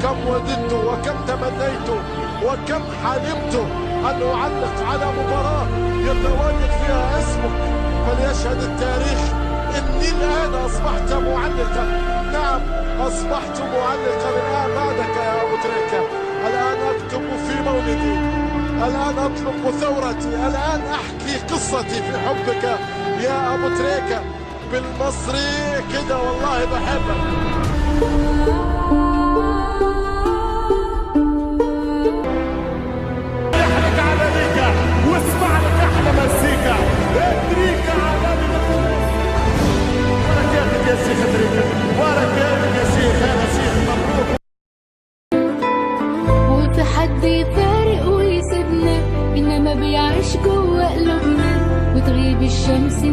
كم وددت وكم تمنيت وكم حلمت أن أعلق على مباراة يتواجد فيها اسمك، فليشهد التاريخ إني الآن أصبحت معلقا. نعم أصبحت معلقا الآن بعدك يا أبو تريكة. الآن أكتب في مولدي، الآن أطلق ثورتي، الآن أحكي قصتي في حبك يا أبو تريكة. بالمصري كده والله بحبك. يحلق على ليكا واسمع لك أحلى مزيكا. تريكة عالمي. بركاتك يا شيخ تريكة، بركاتك يا شيخ. أنا شيخ مبروك. وتحدي فارق ويسيبنا، إنما بيعيش جوا قلوبنا، وتغيب الشمس